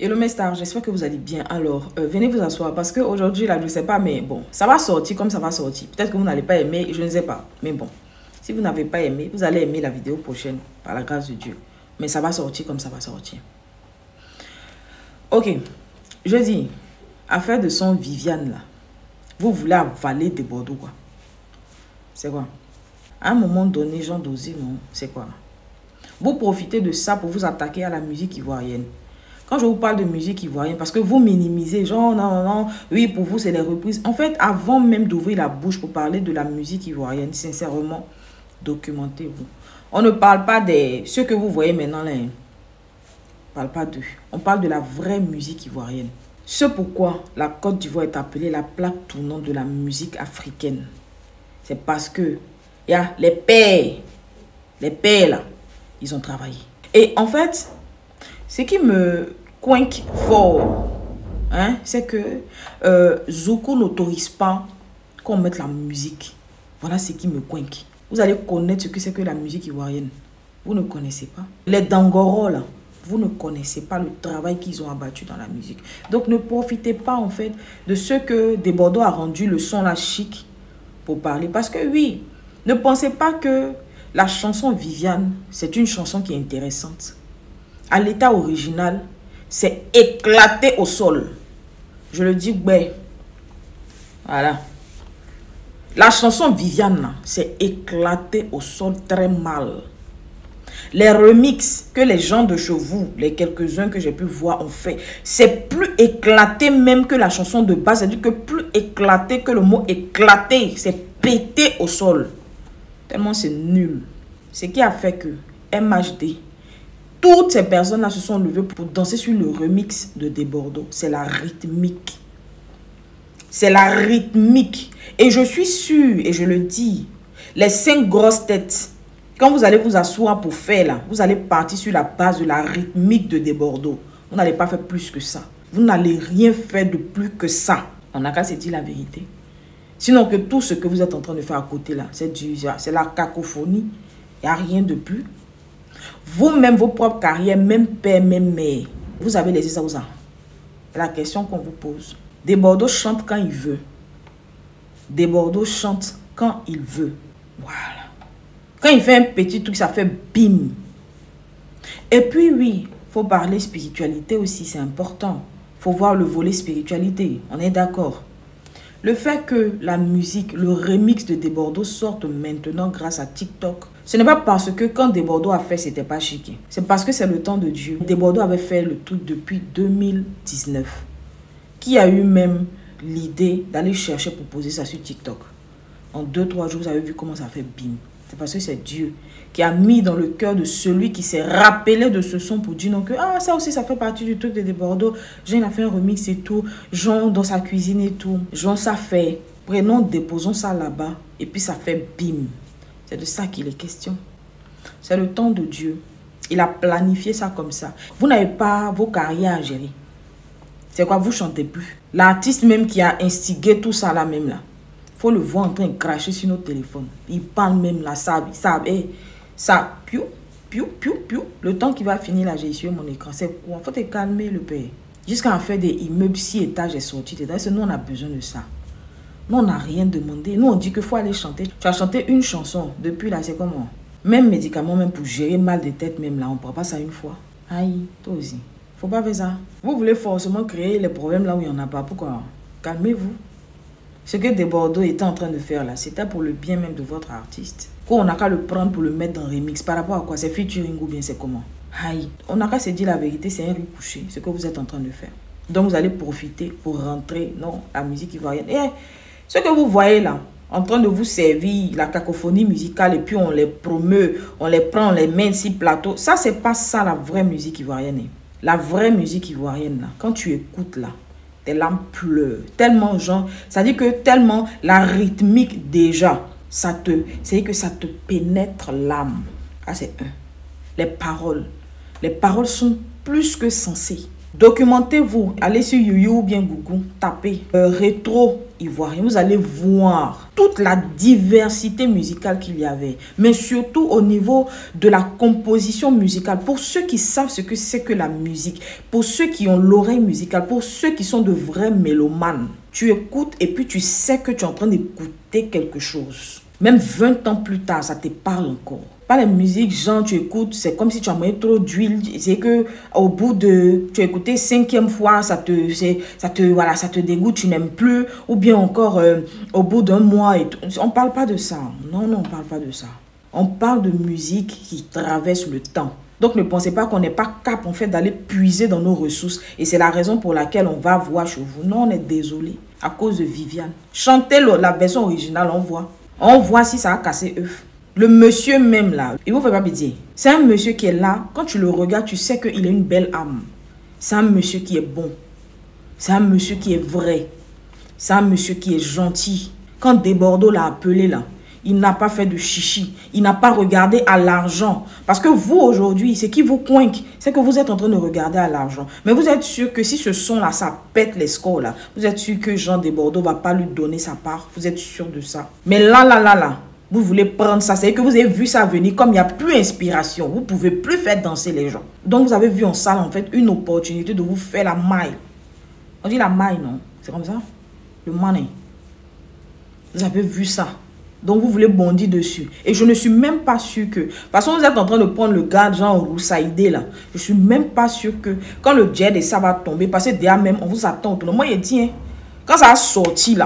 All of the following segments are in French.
Hello mes stars, j'espère que vous allez bien. Alors, venez vous asseoir parce qu'aujourd'hui, là, je ne sais pas, mais bon, ça va sortir comme ça va sortir. Peut-être que vous n'allez pas aimer, je ne sais pas. Mais bon, si vous n'avez pas aimé, vous allez aimer la vidéo prochaine, par la grâce de Dieu. Mais ça va sortir comme ça va sortir. Ok, je dis, affaire de son Viviane, là. Vous voulez avaler des Bordeaux, quoi. C'est quoi? À un moment donné, Jean Dosé, non, c'est quoi? Vous profitez de ça pour vous attaquer à la musique ivoirienne. Quand je vous parle de musique ivoirienne, parce que vous minimisez, genre, non, oui, pour vous, c'est les reprises. En fait, avant même d'ouvrir la bouche pour parler de la musique ivoirienne, sincèrement, documentez-vous. On ne parle pas des... Ceux que vous voyez maintenant, là, on ne parle pas d'eux. On parle de la vraie musique ivoirienne. C'est pourquoi la Côte d'Ivoire est appelée la plaque tournante de la musique africaine. C'est parce que, il y a les pères, là, ils ont travaillé. Et en fait, ce qui me coinque fort, hein, c'est que Zoko n'autorise pas qu'on mette la musique. Voilà ce qui me coinque. Vous allez connaître ce que c'est que la musique ivoirienne. Vous ne connaissez pas. Les Dangoro, là, vous ne connaissez pas le travail qu'ils ont abattu dans la musique. Donc ne profitez pas en fait de ce que Des Bordeaux a rendu le son là chic pour parler. Parce que oui, ne pensez pas que la chanson Viviane, c'est une chanson qui est intéressante. À l'état original, c'est éclaté au sol. Je le dis, ben, voilà. La chanson Viviane, c'est éclaté au sol très mal. Les remixes que les gens de chez vous, les quelques-uns que j'ai pu voir ont fait, c'est plus éclaté même que la chanson de base. C'est-à-dire que plus éclaté que le mot éclaté, c'est pété au sol. Tellement c'est nul. Ce qui a fait que MHD, toutes ces personnes-là se sont levées pour danser sur le remix de Des Bordeaux. C'est la rythmique. C'est la rythmique. Et je suis sûre, et je le dis, les 5 grosses têtes, quand vous allez vous asseoir pour faire là, vous allez partir sur la base de la rythmique de Des Bordeaux. Vous n'allez pas faire plus que ça. Vous n'allez rien faire de plus que ça. On n'a qu'à se dire la vérité. Sinon que tout ce que vous êtes en train de faire à côté là, c'est la cacophonie. Il n'y a rien de plus. Vous-même, vos propres carrières, même père, même mère, vous avez laissé ça aux gens. La question qu'on vous pose. Des Bordeaux chante quand il veut. Des Bordeaux chante quand il veut. Voilà. Quand il fait un petit truc, ça fait bim. Et puis oui, il faut parler spiritualité aussi, c'est important. Il faut voir le volet spiritualité, on est d'accord. Le fait que la musique, le remix de Des Bordeaux sorte maintenant grâce à TikTok, ce n'est pas parce que quand Des Bordeaux a fait, c'était pas chic. C'est parce que c'est le temps de Dieu. Des Bordeaux avait fait le truc depuis 2019. Qui a eu même l'idée d'aller chercher pour poser ça sur TikTok. En 2-3 jours, vous avez vu comment ça fait bim. C'est parce que c'est Dieu qui a mis dans le cœur de celui qui s'est rappelé de ce son pour dire non que ah, ça aussi ça fait partie du truc de Des Bordeaux. Jean a fait un remix et tout. Jean dans sa cuisine et tout. Jean ça fait. Prenons, déposons ça là-bas et puis ça fait bim. C'est de ça qu'il est question. C'est le temps de Dieu. Il a planifié ça comme ça. Vous n'avez pas vos carrières à gérer. C'est quoi, vous chantez plus. L'artiste même qui a instigé tout ça là même là. Faut le voir en train de cracher sur notre téléphone. Il parle même là, ça, piou, piou, piou, piou. Le temps qu'il va finir là, j'ai essuyé mon écran. C'est quoi? Faut te calmer le père. Jusqu'à en faire des immeubles 6 étages et sortir dedans. Nous, on a besoin de ça. Nous, on n'a rien demandé. Nous, on dit qu'il faut aller chanter. Tu as chanté une chanson. Depuis là, c'est comment? Même médicament, même pour gérer mal de tête, même là, on ne prend pas ça une fois. Aïe, toi aussi. Faut pas faire ça. Vous voulez forcément créer les problèmes là où il n'y en a pas. Pourquoi? Calmez-vous. Ce que Des Bordeaux était en train de faire là, c'était pour le bien même de votre artiste. Quoi, on n'a qu'à le prendre pour le mettre dans remix. Par rapport à quoi? C'est featuring ou bien c'est comment? Aïe. On n'a qu'à se dire la vérité, c'est un riz couché, ce que vous êtes en train de faire. Donc vous allez profiter pour rentrer dans la musique ivoirienne. Et ce que vous voyez là, en train de vous servir la cacophonie musicale et puis on les promeut, on les prend, on les met sur plateau. Ça, c'est pas ça la vraie musique ivoirienne. La vraie musique ivoirienne là, quand tu écoutes là, tes larmes pleurent. Tellement genre, ça dit que tellement la rythmique déjà, c'est que ça te pénètre l'âme. Ah, c'est un. Les paroles sont plus que sensées. Documentez-vous, allez sur YouYou ou bien Google, tapez rétro ivoirien, vous allez voir toute la diversité musicale qu'il y avait, mais surtout au niveau de la composition musicale. Pour ceux qui savent ce que c'est que la musique, pour ceux qui ont l'oreille musicale, pour ceux qui sont de vrais mélomanes, tu écoutes et puis tu sais que tu es en train d'écouter quelque chose. Même 20 ans plus tard, ça te parle encore. Pas les musiques, genre tu écoutes, c'est comme si tu as mis trop d'huile. C'est que au bout de, tu as écouté 5e fois, ça te dégoûte, tu n'aimes plus. Ou bien encore au bout d'un mois. Et tout. On ne parle pas de ça. Non, non, on ne parle pas de ça. On parle de musique qui traverse le temps. Donc ne pensez pas qu'on n'est pas capable en fait d'aller puiser dans nos ressources. Et c'est la raison pour laquelle on va voir chez vous. Non, on est désolé. À cause de Viviane. Chantez la version originale, on voit. On voit si ça a cassé œuf. Le monsieur même là, il vous fait pas pitié. C'est un monsieur qui est là, quand tu le regardes, tu sais qu'il a une belle âme. C'est un monsieur qui est bon. C'est un monsieur qui est vrai. C'est un monsieur qui est gentil. Quand Desbordeaux l'a appelé là, il n'a pas fait de chichi. Il n'a pas regardé à l'argent. Parce que vous aujourd'hui, ce qui vous coinque, c'est que vous êtes en train de regarder à l'argent. Mais vous êtes sûr que si ce son là, ça pète les scores là, vous êtes sûr que Jean Desbordeaux ne va pas lui donner sa part. Vous êtes sûr de ça. Mais là, vous voulez prendre ça, c'est que vous avez vu ça venir, comme il n'y a plus d'inspiration, vous ne pouvez plus faire danser les gens. Donc vous avez vu en salle, en fait, une opportunité de vous faire la maille. On dit la maille, non? C'est comme ça? Le money. Vous avez vu ça. Donc vous voulez bondir dessus. Et je ne suis même pas sûr que... De toute façon, vous êtes en train de prendre le gars, genre Roussaïdé, là. Je ne suis même pas sûr que quand le jet et ça va tomber, parce que déjà même, on vous attend. Moi, il dit, hein, quand ça a sorti, là,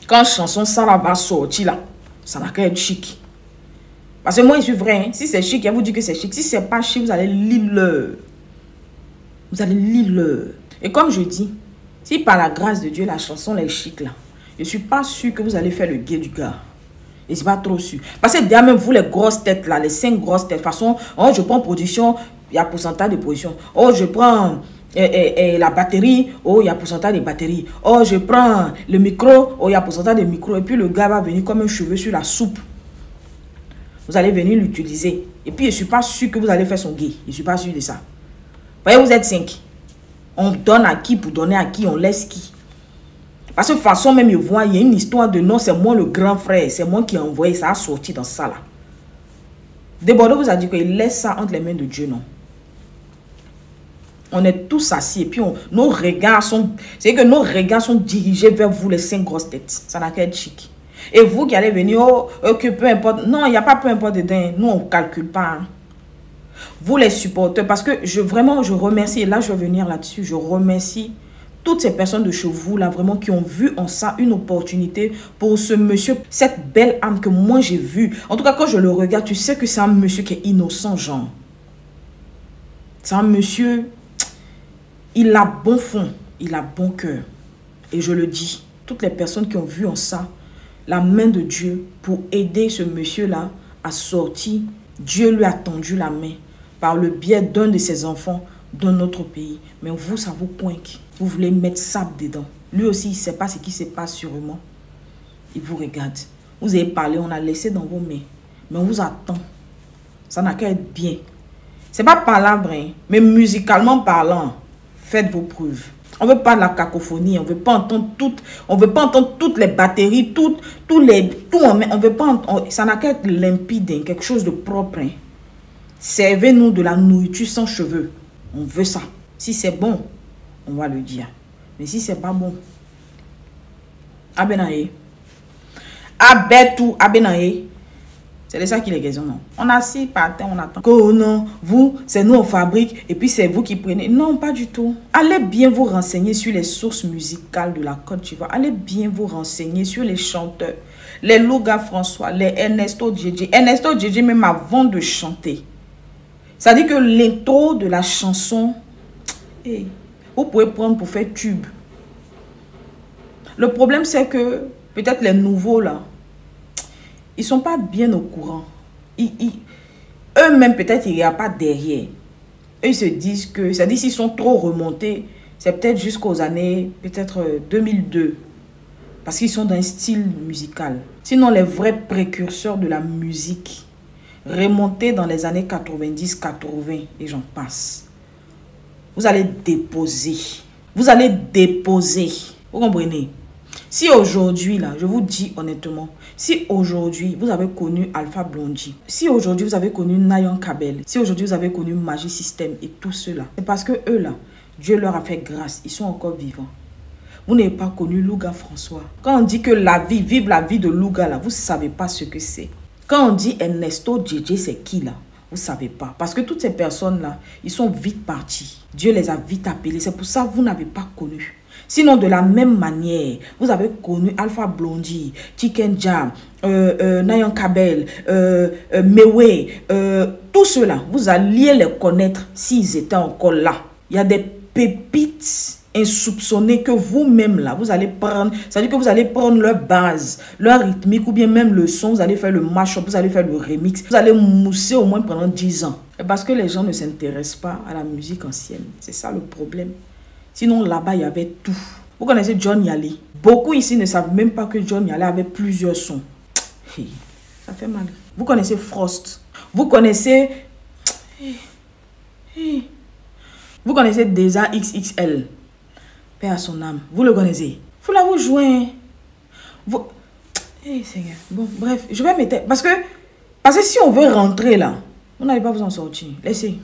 quand chanson ça là va sortir là, ça n'a qu'à être chic. Parce que moi je suis vrai, hein, si c'est chic, elle vous dit que c'est chic. Si c'est pas chic, vous allez lire le. Vous allez lire le. Et comme je dis, si par la grâce de Dieu la chanson est chic là, je suis pas sûr que vous allez faire le gay du gars. Et c'est pas trop sûr. Parce que déjà même vous les grosses têtes là, les 5 grosses têtes, de toute façon, oh je prends production, il y a pourcentage de production. Oh je prends... la batterie, oh il y a pourcentage de batterie. Oh je prends le micro, oh il y a pourcentage de micro. Et puis le gars va venir comme un cheveu sur la soupe. Vous allez venir l'utiliser. Et puis je ne suis pas sûr que vous allez faire son gay. Je ne suis pas sûr de ça. Voyez, vous êtes 5. On donne à qui pour donner à qui, on laisse qui. Parce que de toute façon même, il y a une histoire de non, c'est moi le grand frère. C'est moi qui ai envoyé ça, a sorti dans ça là. Desbordeaux vous a dit qu'il laisse ça entre les mains de Dieu, non? On est tous assis et puis nos regards sont... C'est que nos regards sont dirigés vers vous, les 5 grosses têtes. Ça n'a qu'à être chic. Et vous qui allez venir, que peu importe... Non, il n'y a pas peu importe dedans. Nous, on ne calcule pas. Hein. Vous les supporters, parce que je remercie, et là je vais venir là-dessus, je remercie toutes ces personnes de chez vous, là, vraiment, qui ont vu en ça une opportunité pour ce monsieur, cette belle âme que moi j'ai vue. En tout cas, quand je le regarde, tu sais que c'est un monsieur qui est innocent, genre. C'est un monsieur... Il a bon fond, il a bon cœur. Et je le dis, toutes les personnes qui ont vu en ça la main de Dieu pour aider ce monsieur-là à sortir, Dieu lui a tendu la main par le biais d'un de ses enfants d'un autre pays. Mais vous, ça vous coinque. Vous voulez mettre sable dedans. Lui aussi, il ne sait pas ce qui se passe sûrement. Il vous regarde. Vous avez parlé, on a laissé dans vos mains. Mais on vous attend. Ça n'a qu'à être bien. Ce n'est pas palabre, hein, mais musicalement parlant. Faites vos preuves. On ne veut pas de la cacophonie. On ne veut pas entendre toutes les batteries, tout on veut pas. Ça n'a qu'à être limpide, hein, quelque chose de propre. Hein. Servez-nous de la nourriture sans cheveux. On veut ça. Si c'est bon, on va le dire. Mais si c'est pas bon, abenaye. Abetou, abenaye. C'est de ça qu'il est question, non? On a assis par terre, on attend. Oh non, vous, c'est nous on fabrique et puis c'est vous qui prenez. Non, pas du tout. Allez bien vous renseigner sur les sources musicales de la Côte d'Ivoire. Allez bien vous renseigner sur les chanteurs. Les Louga François, les Ernesto Djedje. Ernesto Djedje même avant de chanter. Ça dit que l'intro de la chanson, vous pouvez prendre pour faire tube. Le problème c'est que peut-être les nouveaux là, ils ne sont pas bien au courant. Eux-mêmes, peut-être, il n'y a pas derrière. Eux, ils se disent que... C'est-à-dire, s'ils sont trop remontés, c'est peut-être jusqu'aux années, peut-être 2002. Parce qu'ils sont d'un style musical. Sinon, les vrais précurseurs de la musique, remontés dans les années 90, 80, et j'en passe. Vous allez déposer. Vous allez déposer. Vous comprenez? Si aujourd'hui, là, je vous dis honnêtement, si aujourd'hui, vous avez connu Alpha Blondy, si aujourd'hui, vous avez connu Nayan Kabel, si aujourd'hui, vous avez connu Magic System et tout cela, c'est parce que eux, là, Dieu leur a fait grâce. Ils sont encore vivants. Vous n'avez pas connu Louga François. Quand on dit que la vie, vive la vie de Louga, là, vous ne savez pas ce que c'est. Quand on dit Ernesto JJ, c'est qui, là? Vous ne savez pas. Parce que toutes ces personnes-là, ils sont vite partis. Dieu les a vite appelés. C'est pour ça que vous n'avez pas connu. Sinon, de la même manière, vous avez connu Alpha Blondy, Chicken Jam, Nayan Kabel, Mewe, tout cela, vous alliez les connaître s'ils étaient encore là. Il y a des pépites insoupçonnées que vous-même là, vous allez prendre. C'est-à-dire que vous allez prendre leur base, leur rythmique ou bien même le son, vous allez faire le mash-up, vous allez faire le remix. Vous allez mousser au moins pendant 10 ans. Parce que les gens ne s'intéressent pas à la musique ancienne. C'est ça le problème. Sinon, là-bas, il y avait tout. Vous connaissez John Yali. Beaucoup ici ne savent même pas que John Yali avait plusieurs sons. Ça fait mal. Vous connaissez Frost. Vous connaissez... Vous connaissez Deza XXL. Paix à son âme. Vous le connaissez. Vous là, vous jouez. Vous... Seigneur. Bon, bref, je vais mettre... Parce que si on veut rentrer là, vous n'allez pas vous en sortir. Laissez.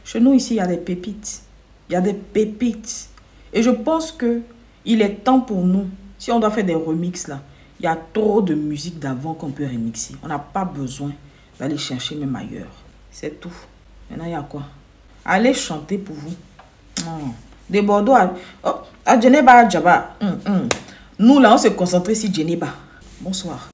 Chez nous, ici, il y a des pépites. Il y a des pépites. Et je pense que il est temps pour nous, si on doit faire des remixes là, il y a trop de musique d'avant qu'on peut remixer. On n'a pas besoin d'aller chercher même ailleurs. C'est tout. Maintenant, il y a quoi? Allez chanter pour vous. Des Bordeaux à Djeneba, Djaba. Nous là, on se concentre sur Djeneba. Bonsoir.